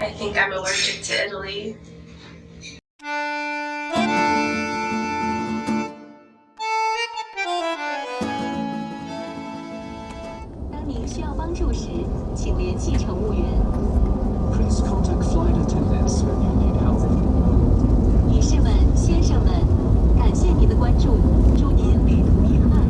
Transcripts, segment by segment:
I think I'm allergic to Italy. 当您需要帮助时，请联系乘务员。 Please contact flight attendants when you need help. 女士们、先生们，感谢您的关注，祝您旅途愉快。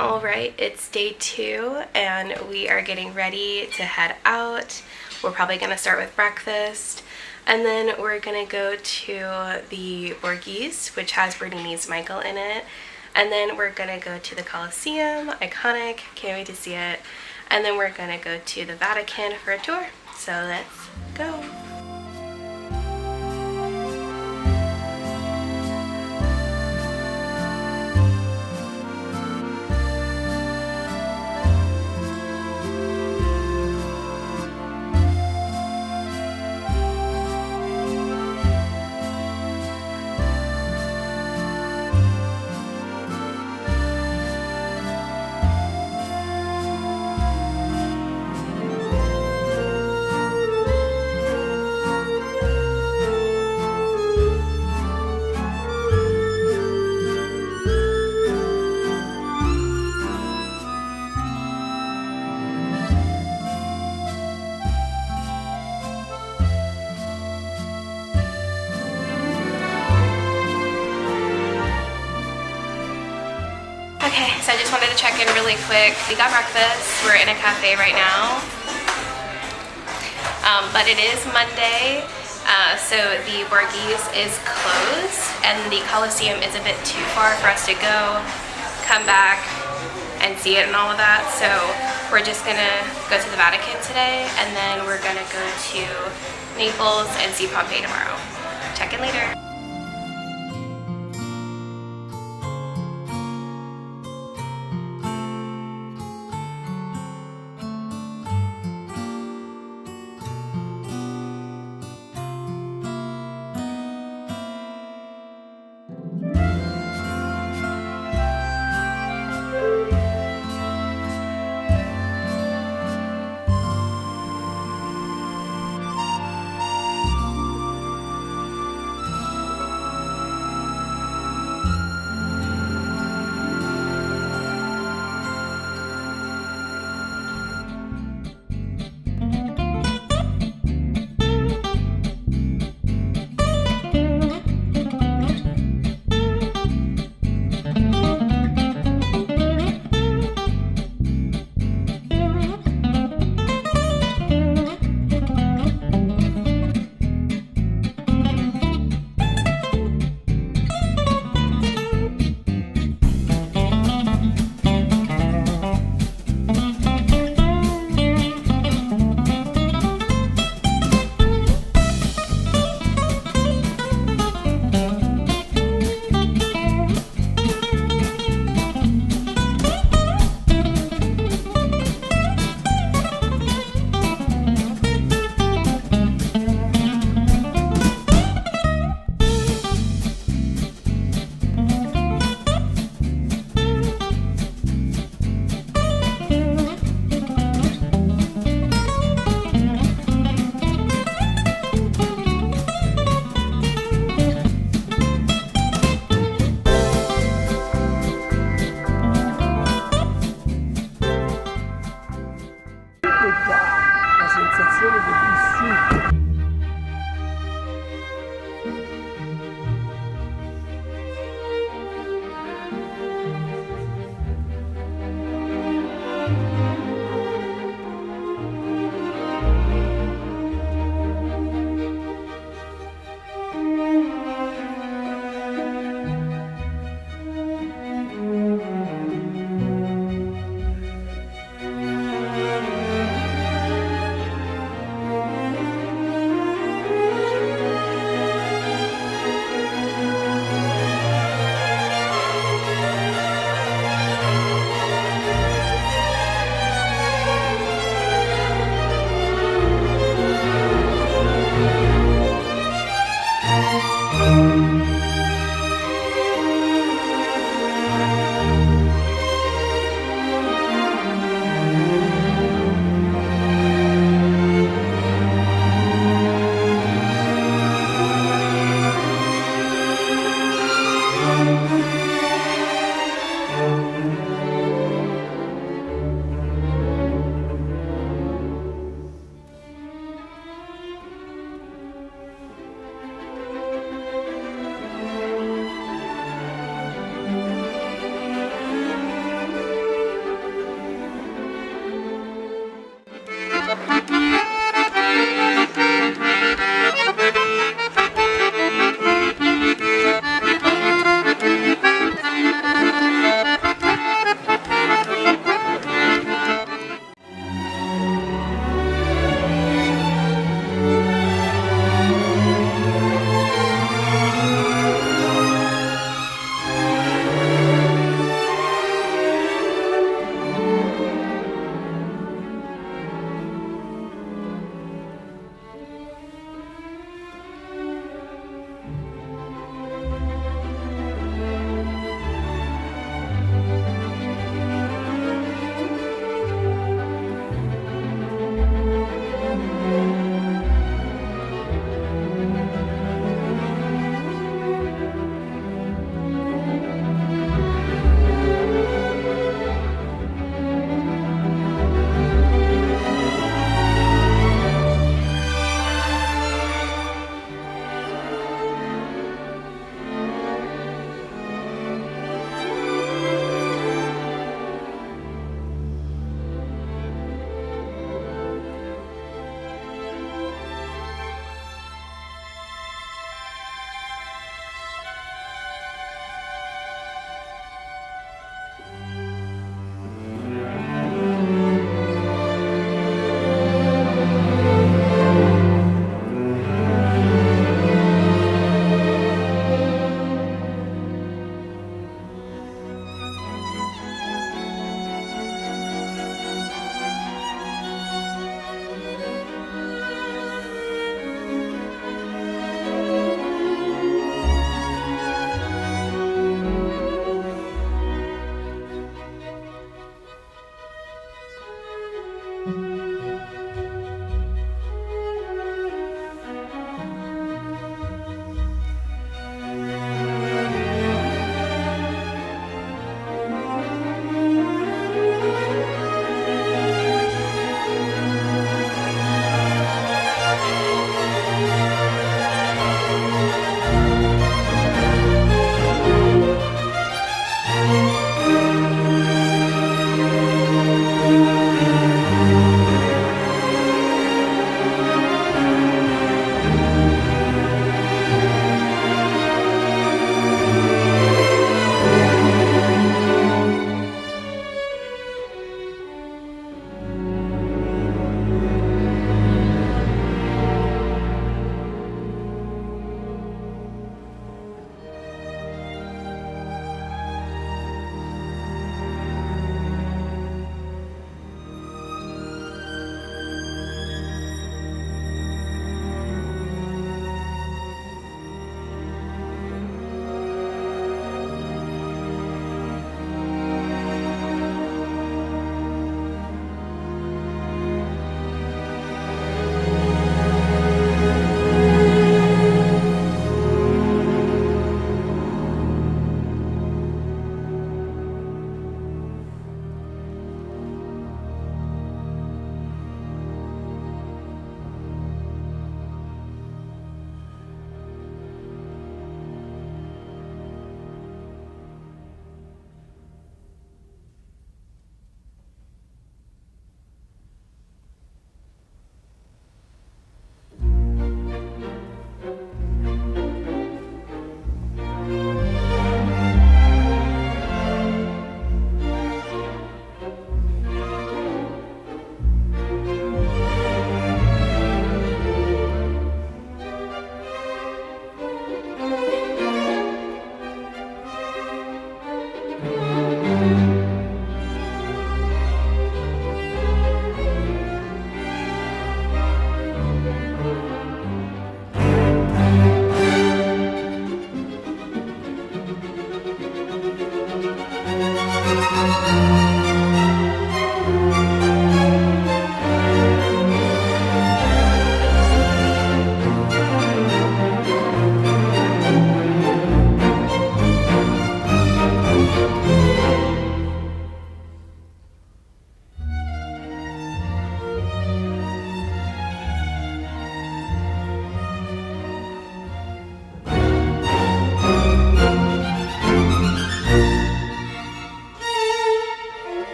Alright, it's day 2 and we are getting ready to head out. We're probably going to start with breakfast and then we're going to go to the Borghese, which has Bernini's Michael in it, and then we're going to go to the Colosseum, iconic, can't wait to see it, and then we're going to go to the Vatican for a tour. So let's go! Okay, so I just wanted to check in really quick. We got breakfast. We're in a cafe right now. But it is Monday, so the Borghese is closed and the Colosseum is a bit too far for us to go, come back, and see it and all of that. So we're just gonna go to the Vatican today and then we're gonna go to Naples and see Pompeii tomorrow. Check in later.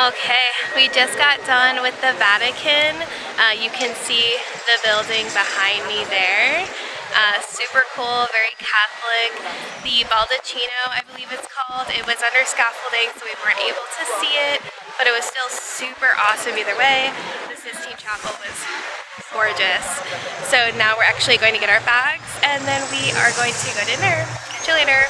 Okay, we just got done with the Vatican. You can see the building behind me there. Super cool, very Catholic. The Baldacchino, I believe it's called, it was under scaffolding, so we weren't able to see it, but it was still super awesome either way. The Sistine Chapel was gorgeous. So now we're actually going to get our bags, and then we are going to go dinner. Catch you later.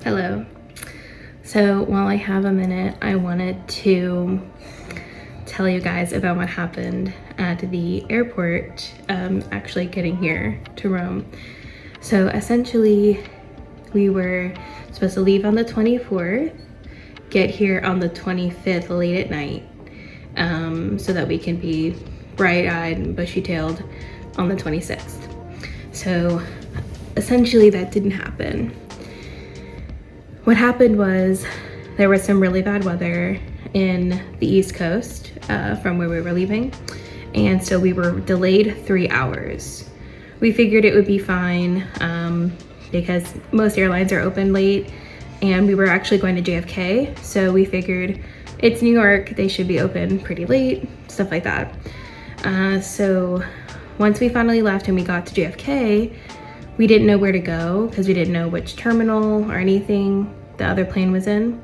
Hello. So while I have a minute, I wanted to tell you guys about what happened at the airport, actually getting here to Rome. So essentially, we were supposed to leave on the 24th, get here on the 25th late at night, so that we can be bright-eyed and bushy-tailed on the 26th. So essentially that didn't happen. What happened was there was some really bad weather in the East Coast from where we were leaving, and so we were delayed 3 hours. We figured it would be fine because most airlines are open late, and we were actually going to JFK, so we figured it's New York, they should be open pretty late, stuff like that. So once we finally left and we got to JFK, we didn't know where to go because we didn't know which terminal or anything the other plane was in.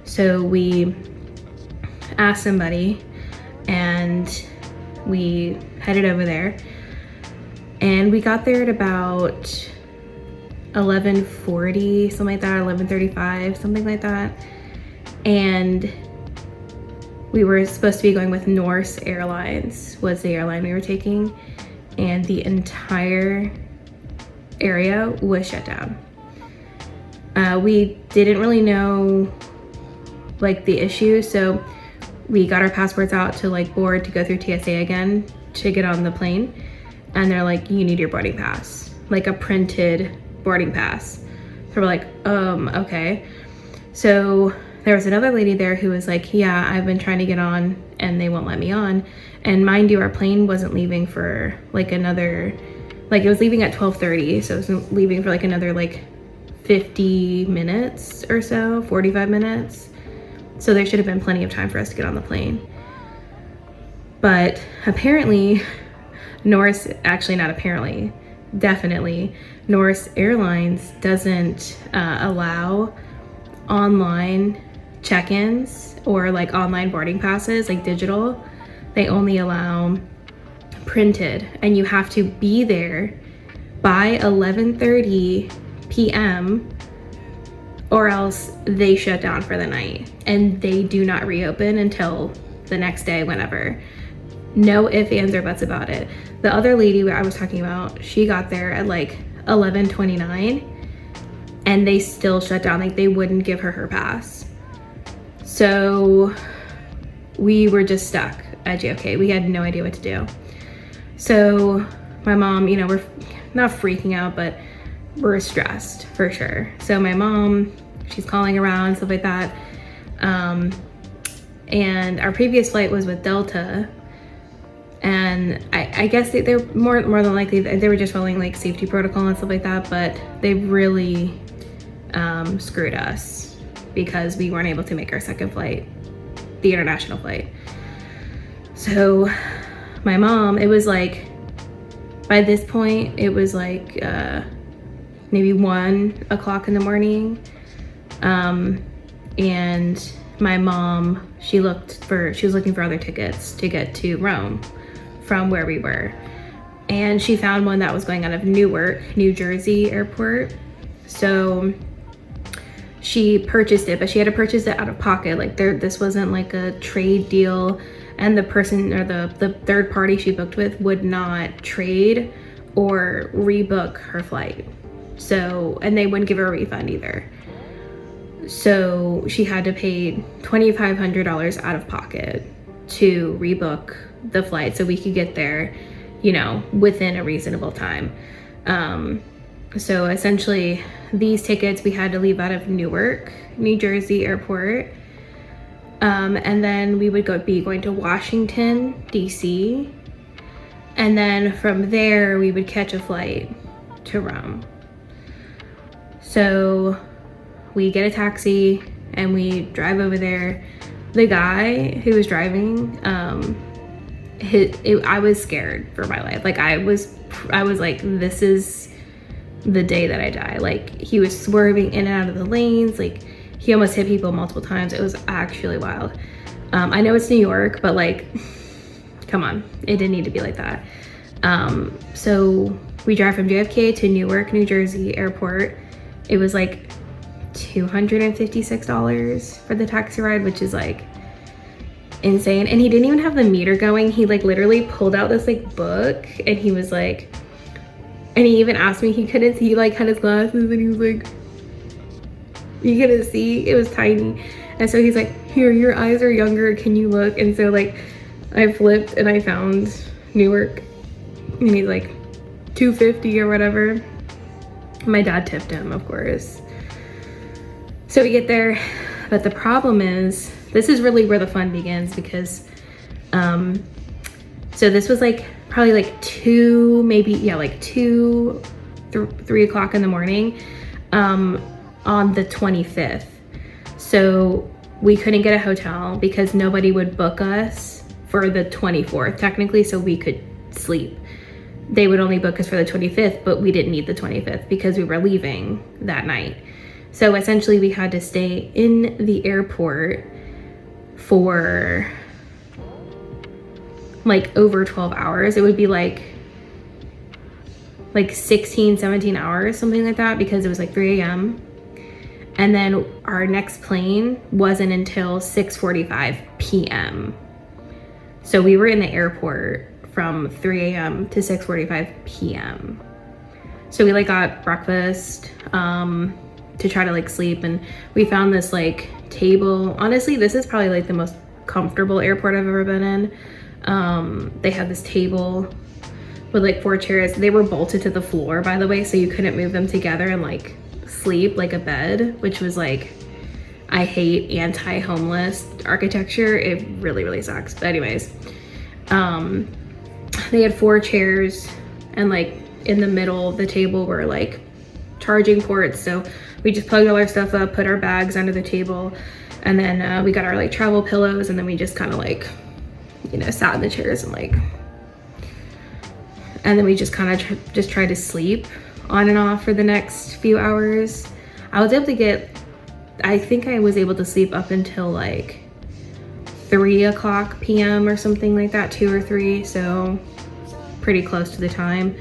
So we asked somebody and we headed over there, and we got there at about 11:40, something like that, 11:35, something like that. And we were supposed to be going with Norse Airlines, was the airline we were taking, and the entire area was shut down. We didn't really know like the issue, so we got our passports out to like board to go through TSA again to get on the plane, and they're like, you need your boarding pass, like a printed boarding pass. So we're like, okay. So there was another lady there who was like, yeah, I've been trying to get on and they won't let me on. And mind you, our plane wasn't leaving for like another, like it was leaving at 12:30, so it was leaving for like another like 50 minutes or so, 45 minutes. So there should have been plenty of time for us to get on the plane. But apparently, Norse, actually not apparently, definitely, Norse Airlines doesn't allow online check-ins or like online boarding passes, like digital. They only allow printed, and you have to be there by 11:30 p.m. or else they shut down for the night, and they do not reopen until the next day, whenever. No ifs, ands, or buts about it. The other lady I was talking about, she got there at like 11:29 and they still shut down, like they wouldn't give her her pass. So we were just stuck at JFK. We had no idea what to do. So my mom, you know, we're not freaking out, but were stressed for sure. So my mom, she's calling around, stuff like that. And our previous flight was with Delta. And I guess they're more than likely, they were just following like safety protocol and stuff like that, but they really screwed us because we weren't able to make our second flight, the international flight. So my mom, it was like, by this point, it was like maybe 1 o'clock in the morning. And my mom, she was looking for other tickets to get to Rome from where we were. And she found one that was going out of Newark, New Jersey airport. So she purchased it, but she had to purchase it out of pocket. Like this wasn't like a trade deal, and the person or the third party she booked with would not trade or rebook her flight. So, and they wouldn't give her a refund either. So she had to pay $2,500 out of pocket to rebook the flight so we could get there, you know, within a reasonable time. So essentially these tickets we had to leave out of Newark, New Jersey airport. And then we would be going to Washington, DC. And then from there we would catch a flight to Rome. So we get a taxi and we drive over there. The guy who was driving, I was scared for my life. Like I was like, this is the day that I die. Like he was swerving in and out of the lanes. Like he almost hit people multiple times. It was actually wild. I know it's New York, but like, come on, it didn't need to be like that. So we drive from JFK to Newark, New Jersey airport. It was like $256 for the taxi ride, which is like insane. And he didn't even have the meter going. He like literally pulled out this like book, and he was like, and he even asked me, he couldn't see, he like had his glasses and he was like, you couldn't see, it was tiny. And so he's like, here, your eyes are younger, can you look? And so like I flipped and I found Newark, and he's like $250 or whatever. My dad tipped him, of course. So we get there, but the problem is, this is really where the fun begins, because so this was like probably like 3 o'clock in the morning on the 25th. So we couldn't get a hotel because nobody would book us for the 24th technically, so we could sleep. They would only book us for the 25th, but we didn't need the 25th because we were leaving that night. So essentially we had to stay in the airport for like over 12 hours. It would be like 16, 17 hours, something like that, because it was like 3 a.m. And then our next plane wasn't until 6:45 p.m. So we were in the airport from 3 a.m. to 6:45 p.m. So we like got breakfast to try to like sleep, and we found this like table. Honestly, this is probably like the most comfortable airport I've ever been in. They had this table with like 4 chairs. They were bolted to the floor, by the way, so you couldn't move them together and like sleep like a bed, which was like, I hate anti-homeless architecture. It really, really sucks. But anyways, they had 4 chairs, and like in the middle of the table were like charging ports. So we just plugged all our stuff up, put our bags under the table, and then we got our like travel pillows, and then we just kind of like, you know, sat in the chairs and like, and then we just kind of just tried to sleep on and off for the next few hours. I think I was able to sleep up until like 3 o'clock p.m. or something like that, 2 or 3, so pretty close to the time.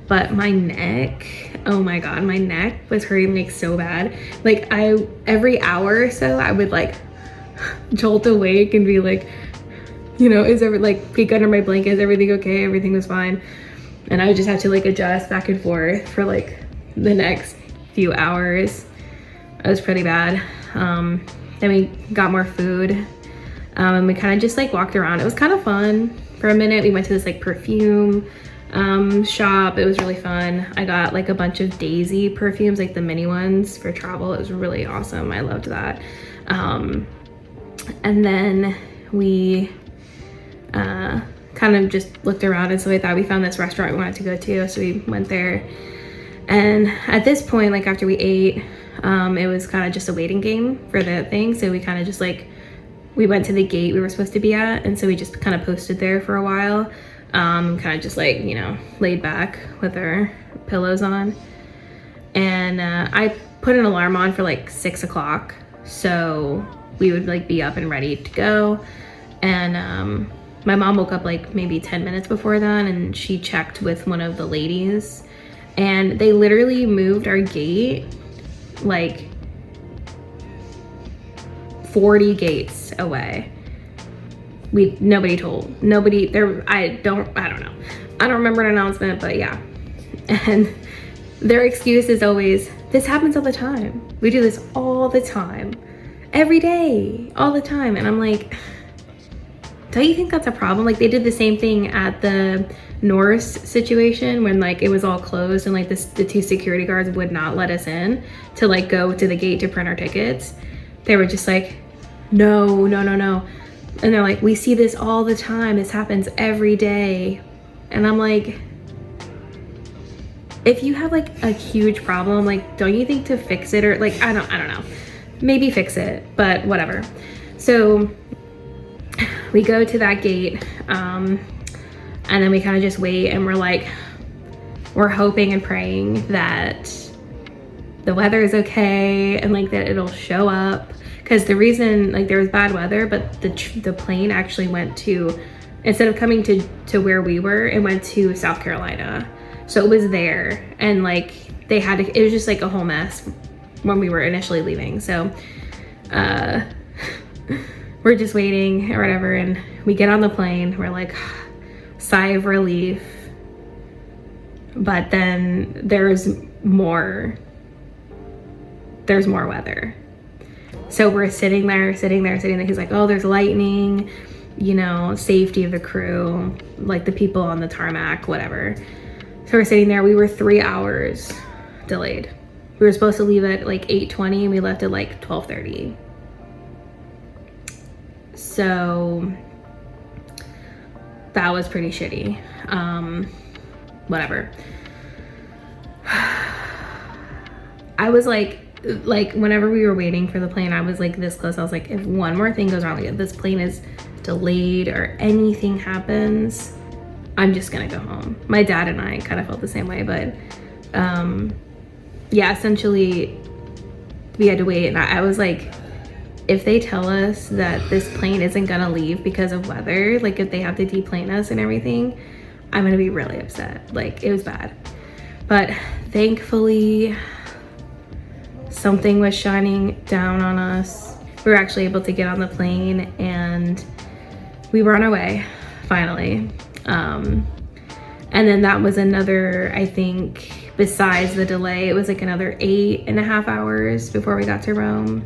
But my neck, oh my god, my neck was hurting like so bad. Like every hour or so I would like jolt awake and be like, you know, peek under my blanket, is everything okay? Everything was fine. And I would just have to like adjust back and forth for like the next few hours. It was pretty bad. Then we got more food, and we kind of just like walked around. It was kind of fun for a minute. We went to this like perfume shop. It was really fun. I got like a bunch of Daisy perfumes, like the mini ones for travel. It was really awesome. I loved that. And then we kind of just looked around, and so we thought we found this restaurant we wanted to go to, so we went there. And at this point, like after we ate, it was kind of just a waiting game for the thing, so we kind of just like, we went to the gate we were supposed to be at, and so we just kind of posted there for a while, kind of just like, you know, laid back with our pillows on. And I put an alarm on for like 6 o'clock, so we would like be up and ready to go. And my mom woke up like maybe 10 minutes before then, and she checked with one of the ladies, and they literally moved our gate like 40 gates away. Nobody told, nobody there. I don't know. I don't remember an announcement, but yeah. And their excuse is always, this happens all the time. We do this all the time, every day, all the time. And I'm like, don't you think that's a problem? Like, they did the same thing at the Norse situation when like it was all closed, and like the 2 security guards would not let us in to like go to the gate to print our tickets. They were just like, no. And they're like, we see this all the time. This happens every day. And I'm like, if you have like a huge problem, like, don't you think to fix it, or like, I don't know, maybe fix it, but whatever. So we go to that gate, and then we kind of just wait, and we're hoping and praying that the weather is okay, and like that it'll show up. Because the reason, like, there was bad weather, but the plane actually went to, instead of coming to where we were, it went to South Carolina. So it was there, and like they had to, it was just like a whole mess when we were initially leaving. So we're just waiting or whatever, and we get on the plane. We're like, sigh of relief. But then there's more weather. So we're sitting there. He's like, oh, there's lightning, you know, safety of the crew, like the people on the tarmac, whatever. So we're sitting there. We were 3 hours delayed. We were supposed to leave at like 8:20, and we left at like 12:30. So that was pretty shitty. Whatever. I was like whenever we were waiting for the plane, I was like this close. I was like, if one more thing goes wrong, like if this plane is delayed or anything happens, I'm just gonna go home. My dad and I kind of felt the same way, but yeah, essentially we had to wait. And I was like, if they tell us that this plane isn't gonna leave because of weather, like if they have to deplane us and everything, I'm gonna be really upset. Like, it was bad. But thankfully, something was shining down on us. We were actually able to get on the plane, and we were on our way, finally. And then that was another, I think, besides the delay, it was like another 8.5 hours before we got to Rome.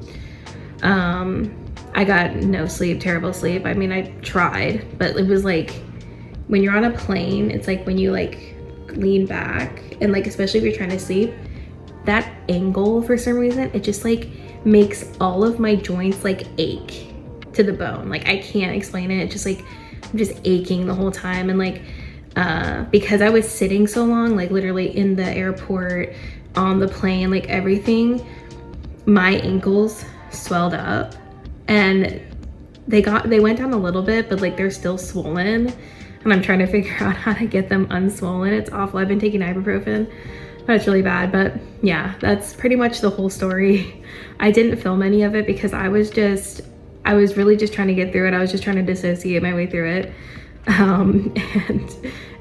I got no sleep, terrible sleep. I mean, I tried, but it was like, when you're on a plane, it's like when you like lean back, and like, especially if you're trying to sleep, that angle, for some reason, it just like makes all of my joints like ache to the bone. Like, I can't explain it. It's just like, I'm just aching the whole time. And like, because I was sitting so long, like literally in the airport, on the plane, like everything, my ankles swelled up, and they went down a little bit, but like they're still swollen, and I'm trying to figure out how to get them unswollen. It's awful. I've been taking ibuprofen, but it's really bad. But yeah, that's pretty much the whole story. I didn't film any of it because I was really just trying to get through it. I was just trying to dissociate my way through it. And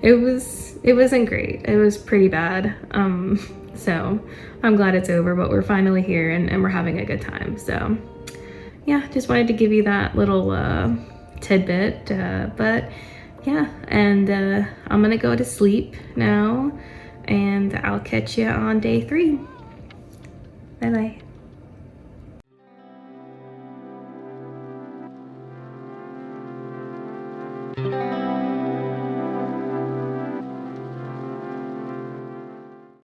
it wasn't great. It was pretty bad. So I'm glad it's over, but we're finally here, and we're having a good time. So yeah, just wanted to give you that little tidbit. But yeah, and I'm gonna go to sleep now, and I'll catch you on day 3. Bye bye.